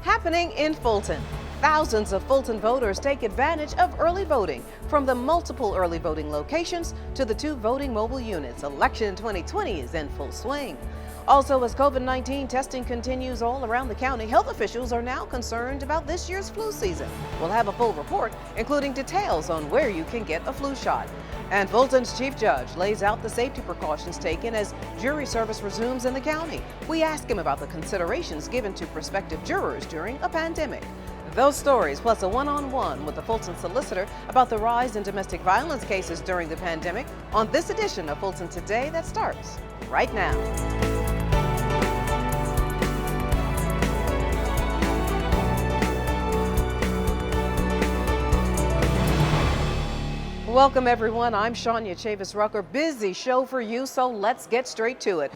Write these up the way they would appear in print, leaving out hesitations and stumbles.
Happening in Fulton. Thousands of Fulton voters take advantage of early voting. From the multiple early voting locations to the 2 voting mobile units, election 2020 is in full swing. Also, as COVID-19 testing continues all around the county, health officials are now concerned about this year's flu season. We'll have a full report, including details on where you can get a flu shot. And Fulton's chief judge lays out the safety precautions taken as jury service resumes in the county. We ask him about the considerations given to prospective jurors during a pandemic. Those stories, plus a one-on-one with the Fulton solicitor about the rise in domestic violence cases during the pandemic, on this edition of Fulton Today that starts right now. Welcome everyone, I'm Shania Chavis-Rucker. Busy show for you, so let's get straight to it.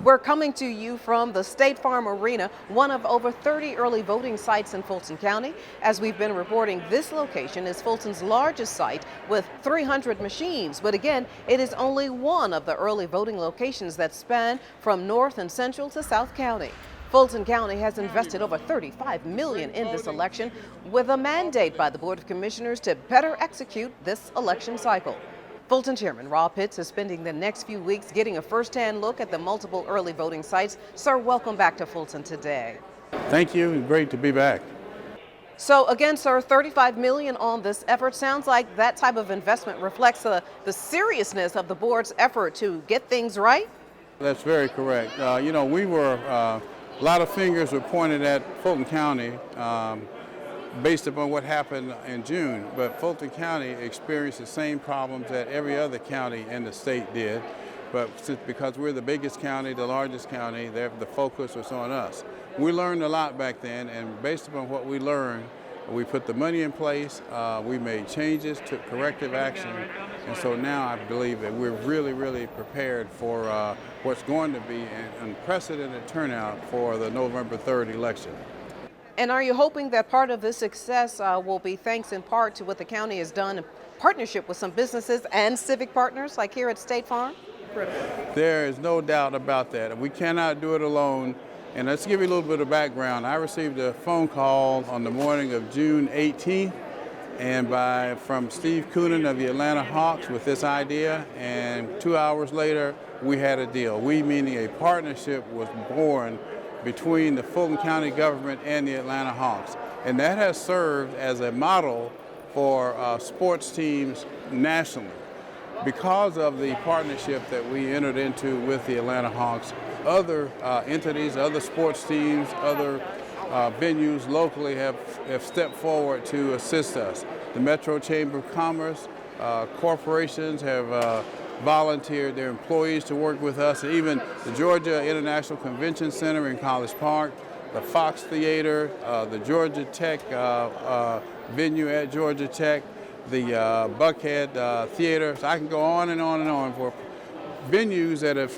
We're coming to you from the State Farm Arena, one of over 30 early voting sites in Fulton County. As we've been reporting, this location is Fulton's largest site with 300 machines. But again, it is only one of the early voting locations that span from North and Central to South County. Fulton County has invested over $35 million in this election with a mandate by the Board of Commissioners to better execute this election cycle. Fulton Chairman Rob Pitts is spending the next few weeks getting a first-hand look at the multiple early voting sites. Sir, welcome back to Fulton Today. Thank you. Great to be back. So again, sir, $35 million on this effort. Sounds like that type of investment reflects the seriousness of the board's effort to get things right? That's very correct. A lot of fingers were pointed at Fulton County based upon what happened in June, but Fulton County experienced the same problems that every other county in the state did. But because we're the biggest county, the largest county, the focus was on us. We learned a lot back then, and based upon what we learned, we put the money in place, we made changes, took corrective action, and so now I believe that we're really prepared for what's going to be an unprecedented turnout for the November 3rd election. And are you hoping that part of this success will be thanks in part to what the county has done in partnership with some businesses and civic partners like here at State Farm? There is no doubt about that. We cannot do it alone. And let's give you a little bit of background. I received a phone call on the morning of June 18th from Steve Coonan of the Atlanta Hawks with this idea, and 2 hours later we had a deal. We, meaning a partnership, was born between the Fulton County government and the Atlanta Hawks. And that has served as a model for sports teams nationally. Because of the partnership that we entered into with the Atlanta Hawks, other entities, other sports teams, other venues locally have stepped forward to assist us. The Metro Chamber of Commerce, corporations have volunteered their employees to work with us. Even the Georgia International Convention Center in College Park, the Fox Theater, the Georgia Tech venue at Georgia Tech, the Buckhead Theater. So I can go on and on and on for venues that have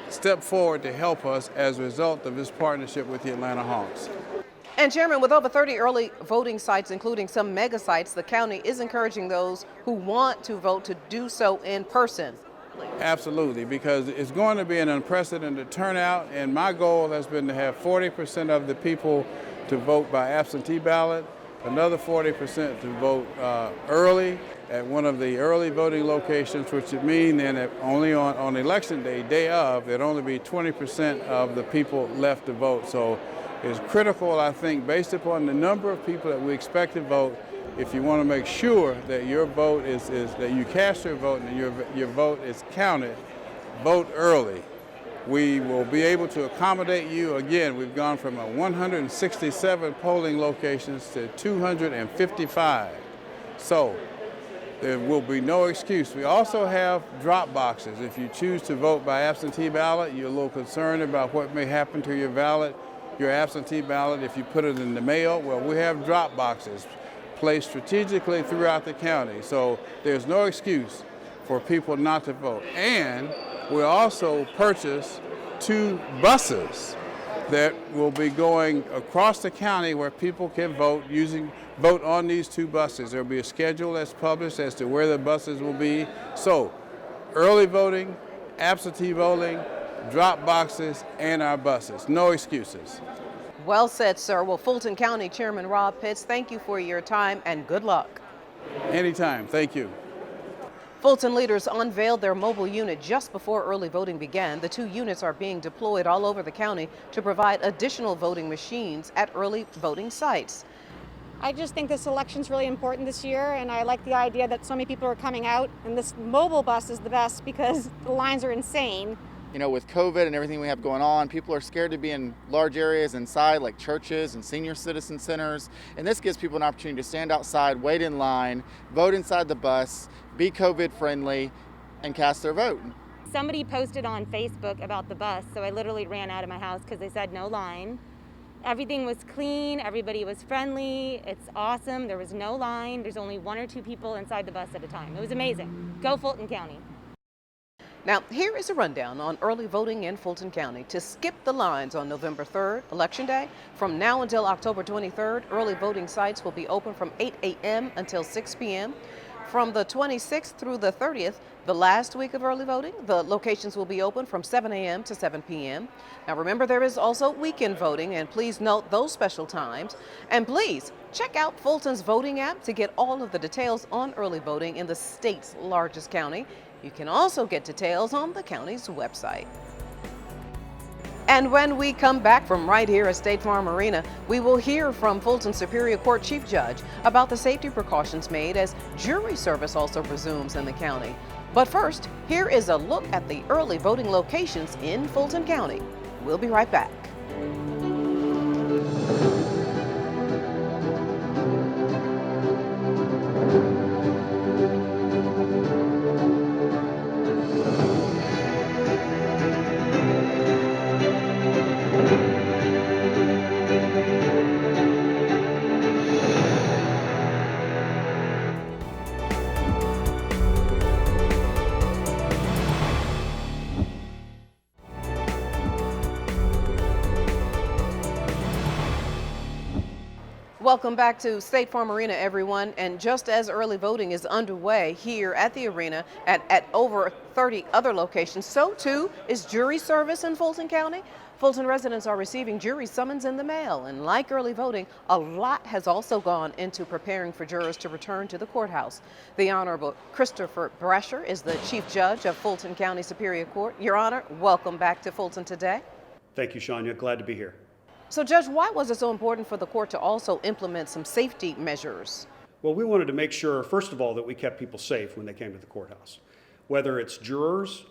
stepped forward to help us as a result of this partnership with the Atlanta Hawks. And Chairman, with over 30 early voting sites, including some mega sites, the county is encouraging those who want to vote to do so in person. Absolutely, because it's going to be an unprecedented turnout, and my goal has been to have 40% of the people to vote by absentee ballot, another 40% to vote early at one of the early voting locations, which would mean then that only on election day of, there'd only be 20% of the people left to vote. So it's critical, I think, based upon the number of people that we expect to vote, if you want to make sure that your vote is that you cast your vote and your vote is counted, vote early. We will be able to accommodate you. Again, we've gone from 167 polling locations to 255. So there will be no excuse. We also have drop boxes. If you choose to vote by absentee ballot, you're a little concerned about what may happen to your absentee ballot if you put it in the mail. Well, we have drop boxes placed strategically throughout the county. So there's no excuse for people not to vote. And we also purchased 2 buses that will be going across the county where people can vote on these 2 buses. There'll be a schedule that's published as to where the buses will be. So early voting, absentee voting, drop boxes, and our buses. No excuses. Well said, sir. Well, Fulton County Chairman Rob Pitts, thank you for your time and good luck. Anytime. Thank you. Fulton leaders unveiled their mobile unit just before early voting began. The 2 units are being deployed all over the county to provide additional voting machines at early voting sites. I just think this election's really important this year, and I like the idea that so many people are coming out, and this mobile bus is the best because the lines are insane. You know, with COVID and everything we have going on, people are scared to be in large areas inside, like churches and senior citizen centers. And this gives people an opportunity to stand outside, wait in line, vote inside the bus, be COVID friendly, and cast their vote. Somebody posted on Facebook about the bus, so I literally ran out of my house because they said no line. Everything was clean, everybody was friendly, it's awesome, there was no line, there's only 1 or 2 people inside the bus at a time. It was amazing. Go Fulton County. Now, here is a rundown on early voting in Fulton County. To skip the lines on November 3rd, Election Day, from now until October 23rd, early voting sites will be open from 8 a.m. until 6 p.m. From the 26th through the 30th, the last week of early voting, the locations will be open from 7 a.m. to 7 p.m. Now remember, there is also weekend voting, and please note those special times. And please check out Fulton's voting app to get all of the details on early voting in the state's largest county. You can also get details on the county's website. And when we come back from right here at State Farm Arena, we will hear from Fulton Superior Court Chief Judge about the safety precautions made as jury service also resumes in the county. But first, here is a look at the early voting locations in Fulton County. We'll be right back. Welcome back to State Farm Arena, everyone. And just as early voting is underway here at the arena at over 30 other locations, so too is jury service in Fulton County. Fulton residents are receiving jury summons in the mail, and like early voting, a lot has also gone into preparing for jurors to return to the courthouse. The Honorable Christopher Brasher is the Chief Judge of Fulton County Superior Court. Your Honor, welcome back to Fulton today. Thank you, Shania. Glad to be here. So, Judge, why was it so important for the court to also implement some safety measures? Well, we wanted to make sure, first of all, that we kept people safe when they came to the courthouse. Whether it's jurors,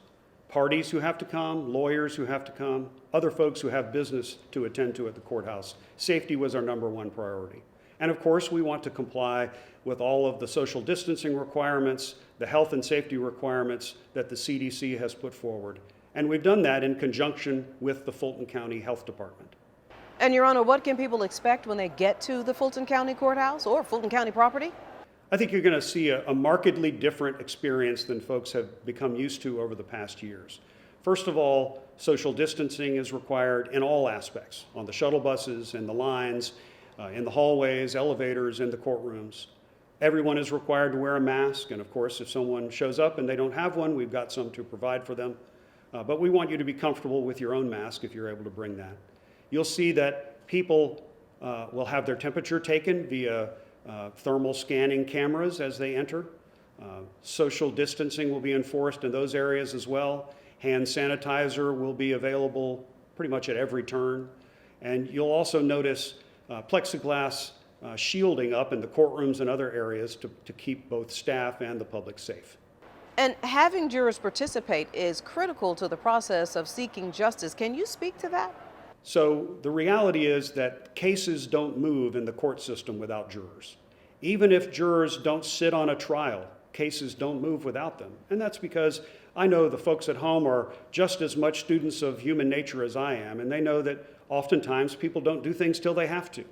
parties who have to come, lawyers who have to come, other folks who have business to attend to at the courthouse, safety was our #1 priority. And of course, we want to comply with all of the social distancing requirements, the health and safety requirements that the CDC has put forward. And we've done that in conjunction with the Fulton County Health Department. And, Your Honor, what can people expect when they get to the Fulton County Courthouse or Fulton County property? I think you're going to see a markedly different experience than folks have become used to over the past years. First of all, social distancing is required in all aspects, on the shuttle buses, in the lines, in the hallways, elevators, in the courtrooms. Everyone is required to wear a mask, and of course, if someone shows up and they don't have one, we've got some to provide for them. But we want you to be comfortable with your own mask if you're able to bring that. You'll see that people will have their temperature taken via thermal scanning cameras as they enter. Social distancing will be enforced in those areas as well. Hand sanitizer will be available pretty much at every turn. And you'll also notice plexiglass shielding up in the courtrooms and other areas to keep both staff and the public safe. And having jurors participate is critical to the process of seeking justice. Can you speak to that? So the reality is that cases don't move in the court system without jurors. Even if jurors don't sit on a trial, cases don't move without them. And that's because I know the folks at home are just as much students of human nature as I am, and they know that oftentimes people don't do things till they have to.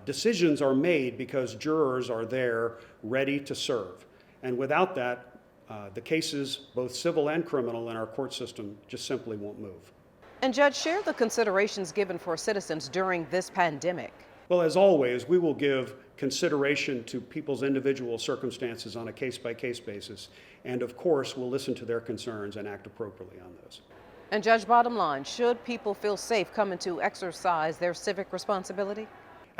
Decisions are made because jurors are there ready to serve. And without that, the cases, both civil and criminal, in our court system just simply won't move. And Judge, share the considerations given for citizens during this pandemic. Well, as always, we will give consideration to people's individual circumstances on a case-by-case basis. And of course, we'll listen to their concerns and act appropriately on those. And Judge, bottom line, should people feel safe coming to exercise their civic responsibility?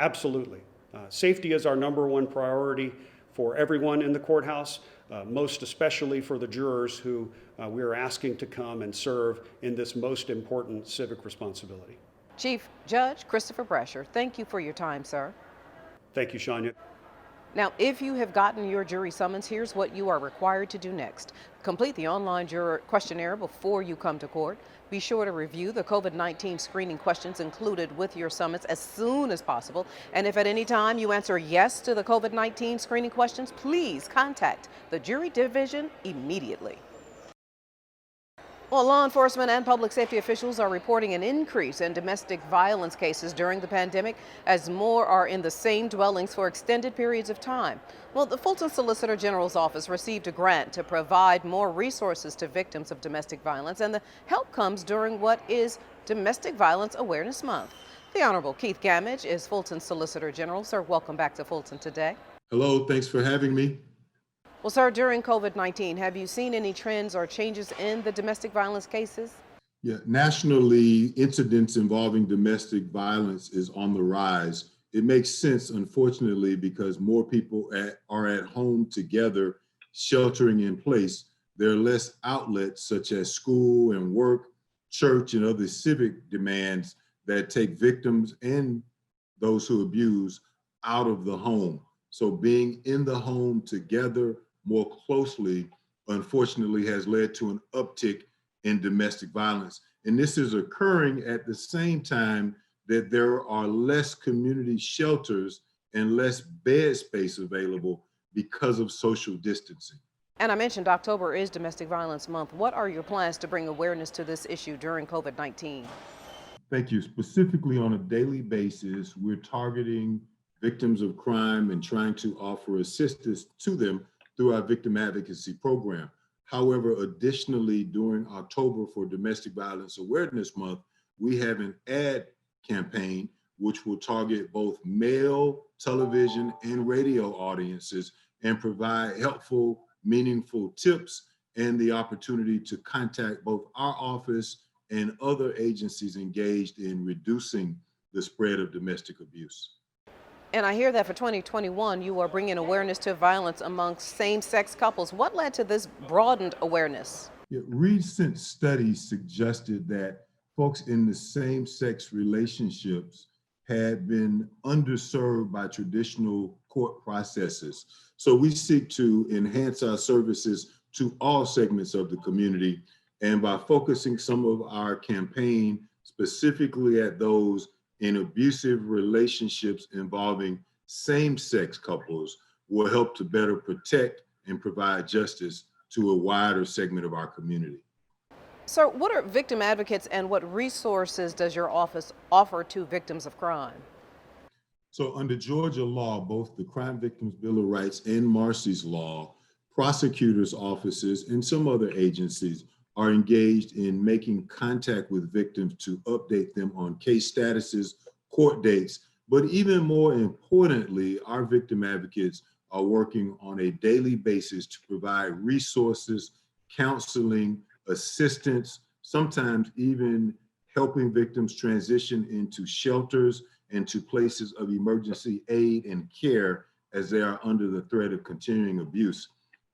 Absolutely. Safety is our number one priority for everyone in the courthouse, most especially for the jurors who we are asking to come and serve in this most important civic responsibility. Chief Judge Christopher Brasher, thank you for your time, sir. Thank you, Shania. Now, if you have gotten your jury summons, here's what you are required to do next. Complete the online juror questionnaire before you come to court. Be sure to review the COVID-19 screening questions included with your summons as soon as possible. And if at any time you answer yes to the COVID-19 screening questions, please contact the jury division immediately. Well, law enforcement and public safety officials are reporting an increase in domestic violence cases during the pandemic as more are in the same dwellings for extended periods of time. Well, the Fulton Solicitor General's office received a grant to provide more resources to victims of domestic violence, and the help comes during what is Domestic Violence Awareness Month. The Honorable Keith Gamage is Fulton Solicitor General. Sir, welcome back to Fulton today. Hello, thanks for having me. Well, sir, during COVID-19, have you seen any trends or changes in the domestic violence cases? Yeah, nationally, incidents involving domestic violence is on the rise. It makes sense, unfortunately, because more people are at home together, sheltering in place. There are less outlets such as school and work, church, and other civic demands that take victims and those who abuse out of the home. So being in the home together more closely, unfortunately, has led to an uptick in domestic violence. And this is occurring at the same time that there are less community shelters and less bed space available because of social distancing. And I mentioned October is Domestic Violence Month. What are your plans to bring awareness to this issue during COVID-19? Thank you. Specifically on a daily basis, we're targeting victims of crime and trying to offer assistance to them through our victim advocacy program. However, additionally, during October for Domestic Violence Awareness Month, we have an ad campaign which will target both male television and radio audiences and provide helpful, meaningful tips and the opportunity to contact both our office and other agencies engaged in reducing the spread of domestic abuse. And I hear that for 2021, you are bringing awareness to violence amongst same-sex couples. What led to this broadened awareness? Yeah, recent studies suggested that folks in the same-sex relationships had been underserved by traditional court processes. So we seek to enhance our services to all segments of the community. And by focusing some of our campaign specifically at those in abusive relationships involving same-sex couples, will help to better protect and provide justice to a wider segment of our community. Sir, what are victim advocates and what resources does your office offer to victims of crime? So under Georgia law, both the Crime Victims Bill of Rights and Marsy's law, prosecutors' offices and some other agencies are engaged in making contact with victims to update them on case statuses, court dates, but even more importantly, our victim advocates are working on a daily basis to provide resources, counseling, assistance, sometimes even helping victims transition into shelters and to places of emergency aid and care as they are under the threat of continuing abuse.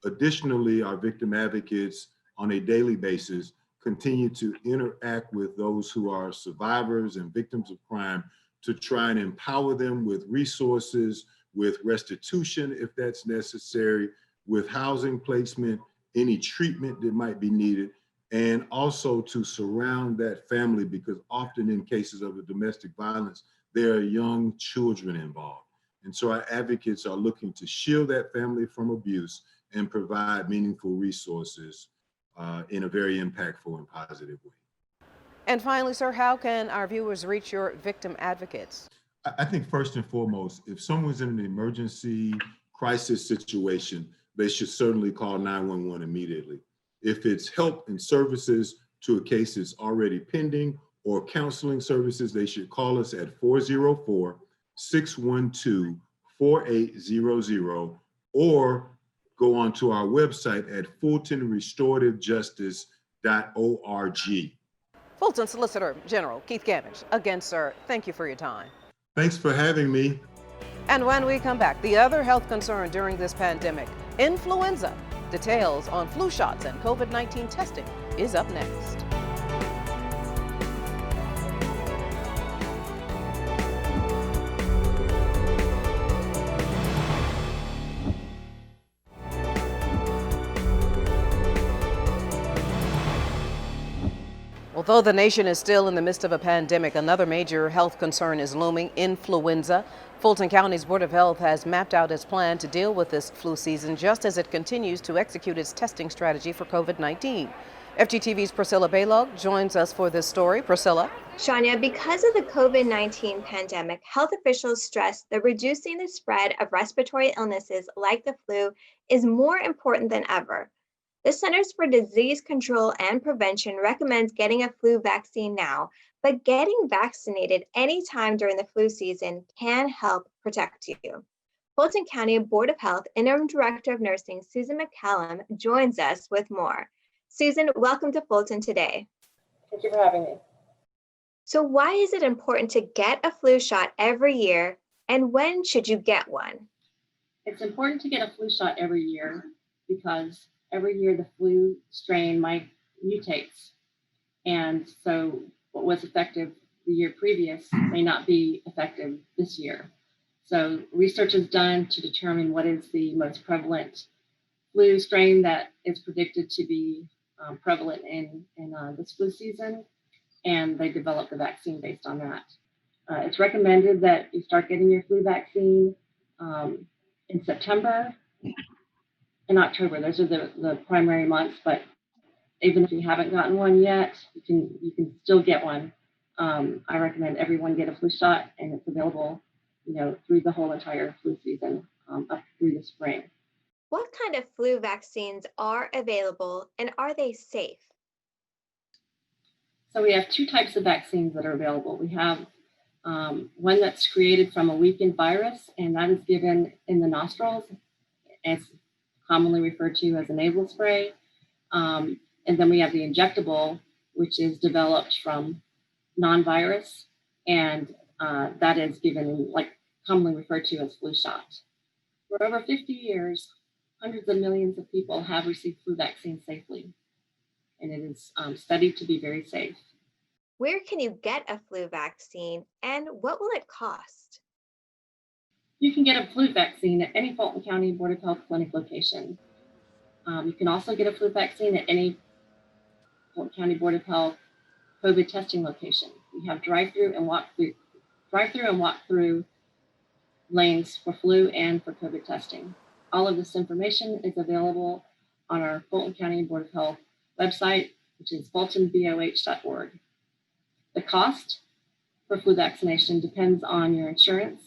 Additionally, our victim advocates on a daily basis continue to interact with those who are survivors and victims of crime to try and empower them with resources, with restitution if that's necessary, with housing placement, any treatment that might be needed, and also to surround that family because often in cases of domestic violence, there are young children involved. And so our advocates are looking to shield that family from abuse and provide meaningful resources in a very impactful and positive way. And finally, sir, how can our viewers reach your victim advocates? I think first and foremost, if someone's in an emergency crisis situation, they should certainly call 911 immediately. If it's help and services to a case that's already pending or counseling services, they should call us at 404-612-4800 or go onto our website at fultonrestorativejustice.org. Fulton Solicitor General Keith Gamage. Again, sir, thank you for your time. Thanks for having me. And when we come back, the other health concern during this pandemic, influenza. Details on flu shots and COVID-19 testing is up next. Although the nation is still in the midst of a pandemic, another major health concern is looming: influenza. Fulton County's Board of Health has mapped out its plan to deal with this flu season just as it continues to execute its testing strategy for COVID-19. FGTV's Priscilla Baylog joins us for this story. Priscilla. Shania, because of the COVID-19 pandemic, health officials stress that reducing the spread of respiratory illnesses like the flu is more important than ever. The Centers for Disease Control and Prevention recommends getting a flu vaccine now, but getting vaccinated anytime during the flu season can help protect you. Fulton County Board of Health Interim Director of Nursing Susan McCallum joins us with more. Susan, welcome to Fulton today. Thank you for having me. So why is it important to get a flu shot every year, and when should you get one? It's important to get a flu shot every year because every year the flu strain mutates. And so what was effective the year previous may not be effective this year. So research is done to determine what is the most prevalent flu strain that is predicted to be prevalent in this flu season, and they develop the vaccine based on that. It's recommended that you start getting your flu vaccine in September and October. Those are the primary months, but even if you haven't gotten one yet, you can still get one. I recommend everyone get a flu shot, and it's available, through the whole entire flu season up through the spring. What kind of flu vaccines are available, and are they safe? So we have two types of vaccines that are available. We have one that's created from a weakened virus, and that is given in the nostrils, as commonly referred to as a nasal spray. And then we have the injectable, which is developed from non-virus, and that is given commonly referred to as flu shot. For over 50 years, hundreds of millions of people have received flu vaccines safely, and it is studied to be very safe. Where can you get a flu vaccine, and what will it cost? You can get a flu vaccine at any Fulton County Board of Health clinic location. You can also get a flu vaccine at any Fulton County Board of Health COVID testing location. We have drive-through and walk-through lanes for flu and for COVID testing. All of this information is available on our Fulton County Board of Health website, which is fultonboh.org. The cost for flu vaccination depends on your insurance.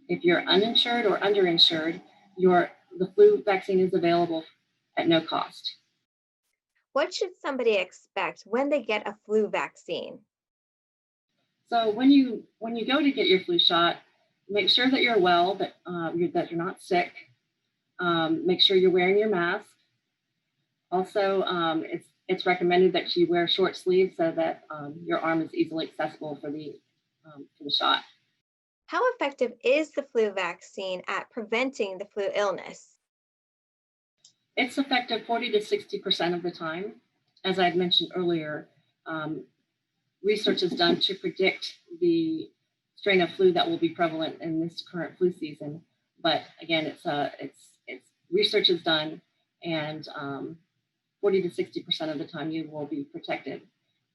If you're uninsured or underinsured, the flu vaccine is available at no cost. What should somebody expect when they get a flu vaccine? So when you go to get your flu shot, make sure that you're well, that you're not sick. Make sure you're wearing your mask. Also, it's recommended that you wear short sleeves so that your arm is easily accessible for the shot. How effective is the flu vaccine at preventing the flu illness? It's effective 40 to 60% of the time. As I had mentioned earlier, research is done to predict the strain of flu that will be prevalent in this current flu season. But again, it's research is done, and 40 to 60% of the time you will be protected.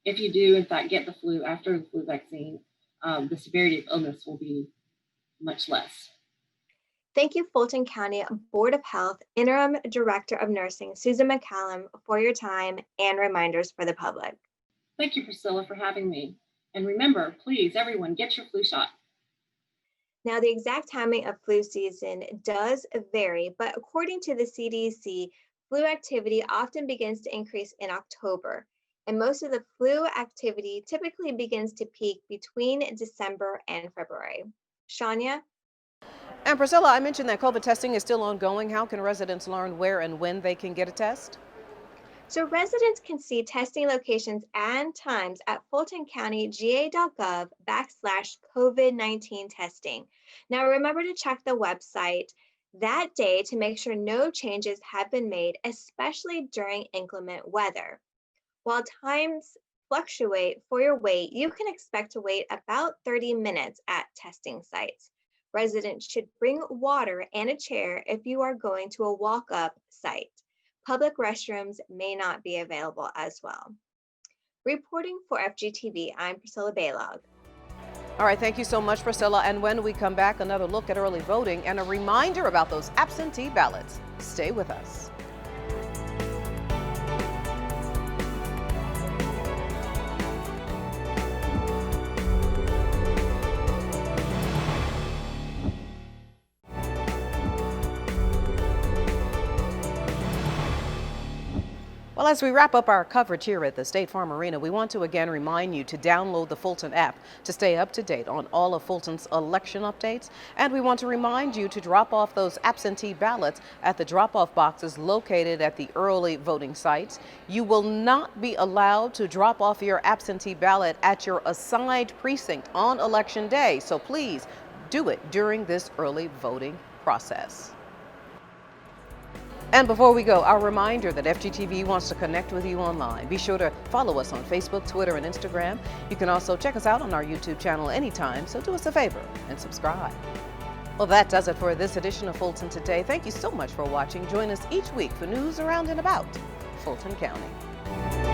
If you do, in fact, get the flu after the flu vaccine, the severity of illness will be much less. Thank you, Fulton County Board of Health Interim Director of Nursing, Susan McCallum, for your time and reminders for the public. Thank you, Priscilla, for having me. And remember, please, everyone, get your flu shot. Now, the exact timing of flu season does vary, but according to the CDC, flu activity often begins to increase in October, and most of the flu activity typically begins to peak between December and February. Shania? And Priscilla, I mentioned that COVID testing is still ongoing. How can residents learn where and when they can get a test? So residents can see testing locations and times at fultoncountyga.gov/COVID-19 testing. Now remember to check the website that day to make sure no changes have been made, especially during inclement weather. While times fluctuate for your wait, you can expect to wait about 30 minutes at testing sites. Residents should bring water and a chair if you are going to a walk-up site. Public restrooms may not be available as well. Reporting for FGTV, I'm Priscilla Baylog. All right, thank you so much, Priscilla. And when we come back, another look at early voting and a reminder about those absentee ballots. Stay with us. Well, as we wrap up our coverage here at the State Farm Arena, we want to again remind you to download the Fulton app to stay up to date on all of Fulton's election updates. And we want to remind you to drop off those absentee ballots at the drop-off boxes located at the early voting sites. You will not be allowed to drop off your absentee ballot at your assigned precinct on Election Day. So please do it during this early voting process. And before we go, our reminder that FGTV wants to connect with you online. Be sure to follow us on Facebook, Twitter, and Instagram. You can also check us out on our YouTube channel anytime, so do us a favor and subscribe. Well, that does it for this edition of Fulton Today. Thank you so much for watching. Join us each week for news around and about Fulton County.